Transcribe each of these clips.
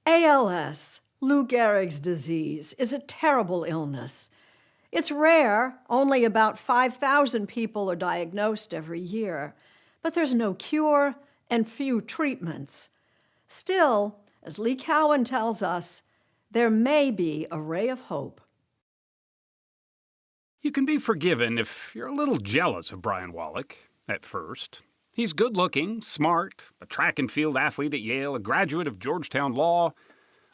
ALS, Lou Gehrig's disease, is a terrible illness. It's rare, only about 5,000 people are diagnosed every year, but there's no cure and few treatments. Still, as Lee Cowan tells us, there may be a ray of hope. You can be forgiven if you're a little jealous of Brian Wallach at first. He's good-looking, smart, a track and field athlete at Yale, a graduate of Georgetown Law.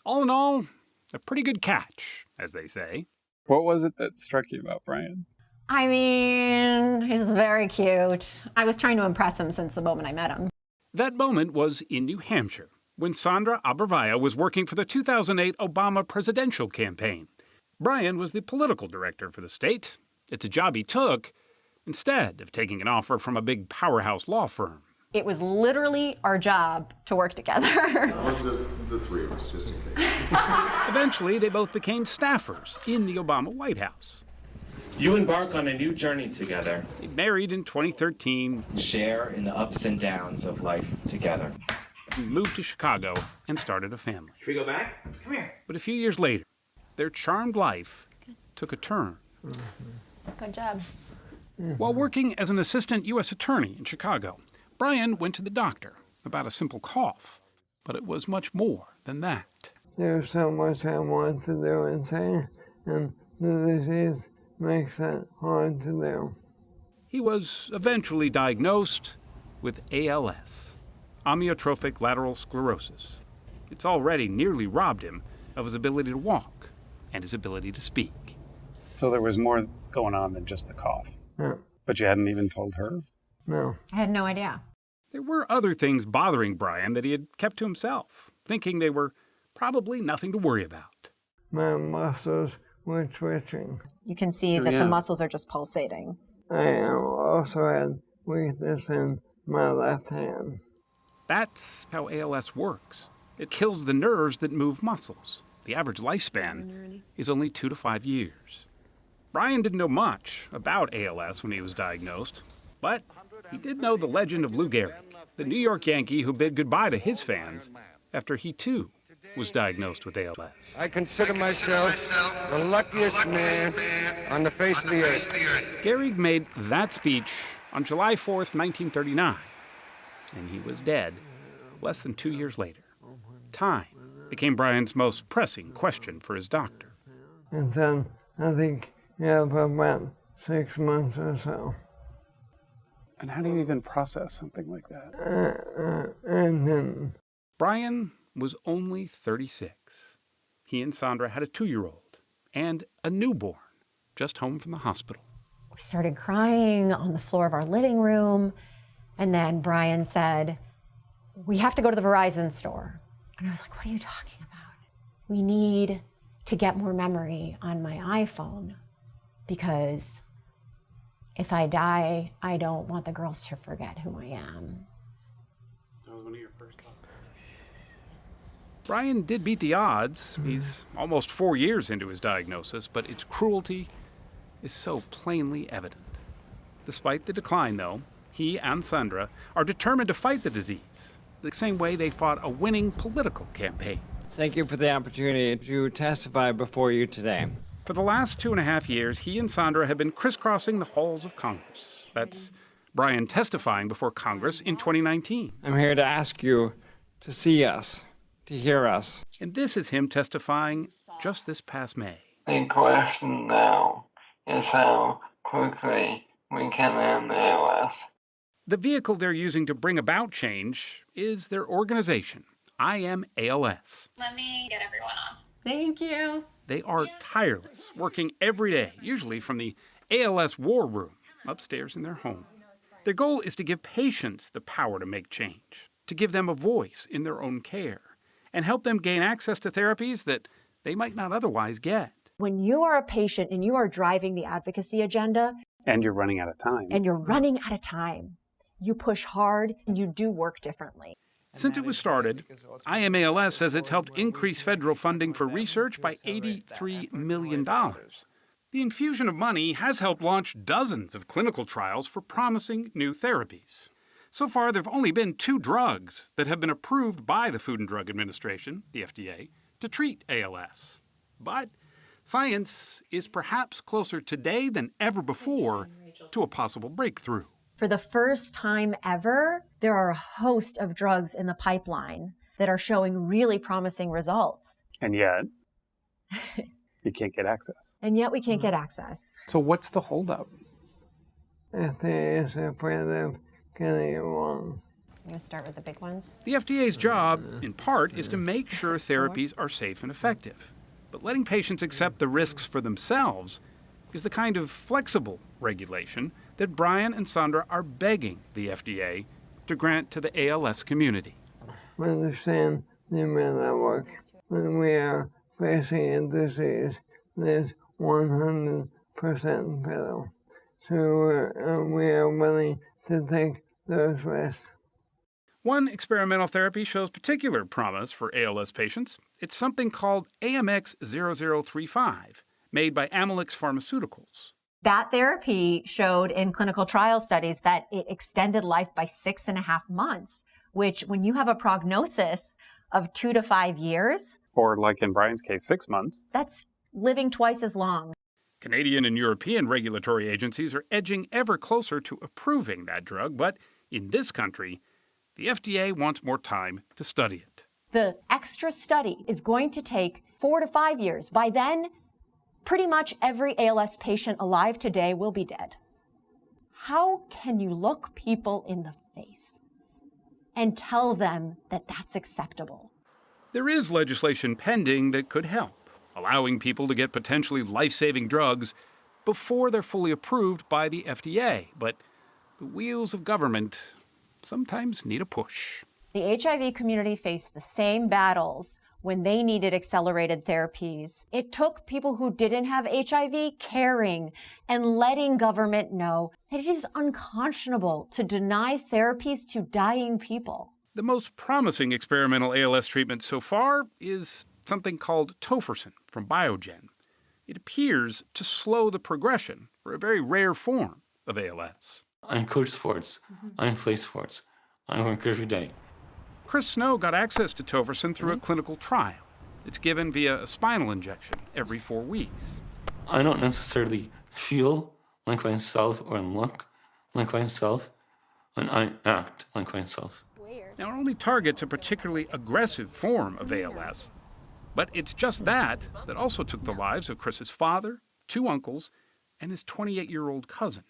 All in all, a pretty good catch, as they say. What was it that struck you about Brian? I mean, he's very cute. I was trying to impress him since the moment I met him. That moment was in New Hampshire, when Sandra Abervaya was working for the 2008 Obama presidential campaign. Brian was the political director for the state. It's a job he took instead of taking an offer from a big powerhouse law firm. It was literally our job to work together. Or just the three of us, just in case. Eventually, they both became staffers in the Obama White House. You embark on a new journey together. They married in 2013. Share in the ups and downs of life together. Moved to Chicago and started a family. Should we go back? Come here. But a few years later, their charmed life took a turn. Good job. While working as an assistant U.S. attorney in Chicago, Brian went to the doctor about a simple cough, but it was much more than that. There's so much I want to do and say, and the disease makes it hard to do. He was eventually diagnosed with ALS, amyotrophic lateral sclerosis. It's already nearly robbed him of his ability to walk and his ability to speak. So there was more going on than just the cough. Yeah. But you hadn't even told her? No. I had no idea. There were other things bothering Brian that he had kept to himself, thinking they were probably nothing to worry about. My muscles were twitching. You can see that the muscles are just pulsating. I also had weakness in my left hand. That's how ALS works. It kills the nerves that move muscles. The average lifespan is only 2 to 5 years. Brian didn't know much about ALS when he was diagnosed, but he did know the legend of Lou Gehrig, the New York Yankee who bid goodbye to his fans after he, too, was diagnosed with ALS. I consider myself the luckiest man on the face of the earth. Gehrig made that speech on July 4th, 1939, and he was dead less than 2 years later. Time became Brian's most pressing question for his doctor. And then I think you have about 6 months or so. And how do you even process something like that? And then Brian was only 36. He and Sandra had a 2-year-old and a newborn just home from the hospital. We started crying on the floor of our living room, and then Brian said, "We have to go to the Verizon store." And I was like, "What are you talking about?" "We need to get more memory on my iPhone because if I die, I don't want the girls to forget who I am." That was one of your first thoughts. Brian did beat the odds. He's almost 4 years into his diagnosis, but its cruelty is so plainly evident. Despite the decline, though, he and Sandra are determined to fight the disease, the same way they fought a winning political campaign. Thank you for the opportunity to testify before you today. For the last 2.5 years, he and Sandra have been crisscrossing the halls of Congress. That's Brian testifying before Congress in 2019. I'm here to ask you to see us, to hear us. And this is him testifying just this past May. the question now is how quickly we can end ALS. The vehicle they're using to bring about change is their organization, I Am ALS. Let me get everyone on. Thank you. They are tireless, working every day, usually from the ALS war room upstairs in their home. Their goal is to give patients the power to make change, to give them a voice in their own care, and help them gain access to therapies that they might not otherwise get. When you are a patient and you are driving the advocacy agenda, and you're running out of time, you push hard and you do work differently. Since it was started, I Am ALS says it's helped increase federal funding for research by $83 million. The infusion of money has helped launch dozens of clinical trials for promising new therapies. So far, there have only been 2 drugs that have been approved by the Food and Drug Administration, the FDA, to treat ALS. But science is perhaps closer today than ever before to a possible breakthrough. For the first time ever, there are a host of drugs in the pipeline that are showing really promising results. And yet, you can't get access. And yet we can't get access. So what's the holdup? FDA is afraid of getting it wrong. I'm going to start with the big ones. The FDA's job, in part, is to make sure therapies are safe and effective. But letting patients accept the risks for themselves is the kind of flexible regulation that Brian and Sandra are begging the FDA to grant to the ALS community. We understand the amount of work when we are facing a disease that's 100% fatal. So we are willing to take those risks. One experimental therapy shows particular promise for ALS patients. It's something called AMX0035, made by Amylyx Pharmaceuticals. That therapy showed in clinical trial studies that it extended life by 6.5 months, which when you have a prognosis of 2 to 5 years, Or like in Brian's case, 6 months. that's living twice as long. Canadian and European regulatory agencies are edging ever closer to approving that drug, but in this country, the FDA wants more time to study it. The extra study is going to take 4 to 5 years. By then, pretty much every ALS patient alive today will be dead. How can you look people in the face and tell them that that's acceptable? There is legislation pending that could help, allowing people to get potentially life-saving drugs before they're fully approved by the FDA. But the wheels of government sometimes need a push. The HIV community faced the same battles when they needed accelerated therapies. It took people who didn't have HIV caring and letting government know that it is unconscionable to deny therapies to dying people. The most promising experimental ALS treatment so far is something called tofersen from Biogen. It appears to slow the progression for a very rare form of ALS. I coach sports. I play sports. I work every day. Chris Snow got access to tofersen through a clinical trial. It's given via a spinal injection every 4 weeks. I don't necessarily feel like myself or look like myself, and I act like myself. Now, it only targets a particularly aggressive form of ALS, but it's just that also took the lives of Chris's father, 2 uncles, and his 28-year-old cousin.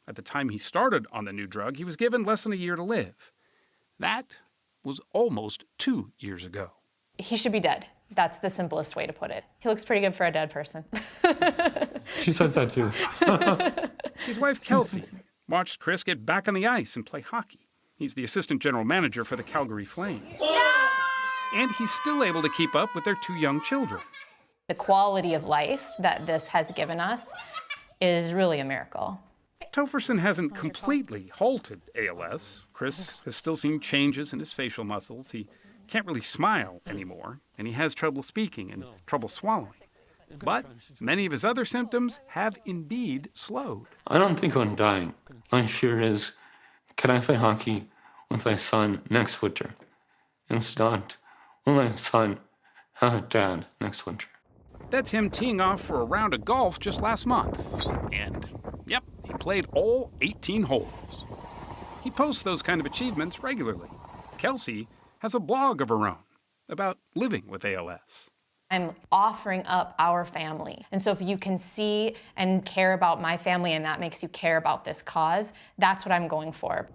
At the time he started on the new drug, he was given less than a year to live. That was almost 2 years ago. He should be dead. That's the simplest way to put it. He looks pretty good for a dead person. She says that too. His wife, Kelsey, watched Chris get back on the ice and play hockey. He's the assistant general manager for the Calgary Flames. And he's still able to keep up with their 2 young children. The quality of life that this has given us is really a miracle. Tofersen hasn't completely halted ALS. Chris has still seen changes in his facial muscles. He can't really smile anymore, and he has trouble speaking and trouble swallowing. But many of his other symptoms have indeed slowed. I don't think I'm dying. My fear is, can I play hockey with my son next winter? It's not, will my son have a dad next winter? That's him teeing off for a round of golf just last month. And, yep, he played all 18 holes. He posts those kind of achievements regularly. Kelsey has a blog of her own about living with ALS. I'm offering up our family. And so if you can see and care about my family and that makes you care about this cause, that's what I'm going for.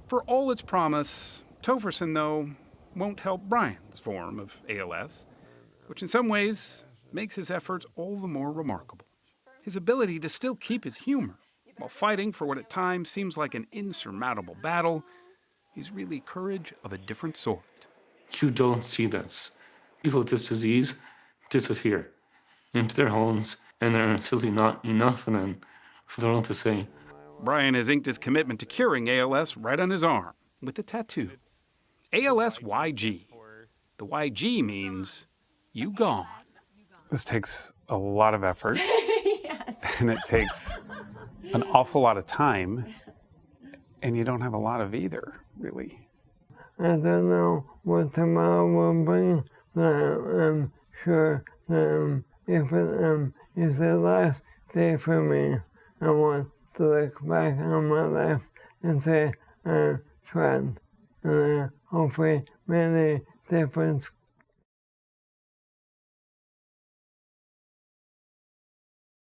For all its promise, tofersen, though, won't help Brian's form of ALS, which in some ways makes his efforts all the more remarkable. His ability to still keep his humor while fighting for what at times seems like an insurmountable battle is really courage of a different sort. You don't see this. People with this disease disappear into their homes, and there are simply not enough of them for the world to say. Brian has inked his commitment to curing ALS right on his arm with a tattoo. ALS-YG. The YG means you gone. This takes a lot of effort. Yes. And it takes an awful lot of time. And you don't have a lot of either, really. I don't know what tomorrow will bring, but I'm sure that if it is the last day for me, I want to look back on my life and say I tried, and I hopefully made a difference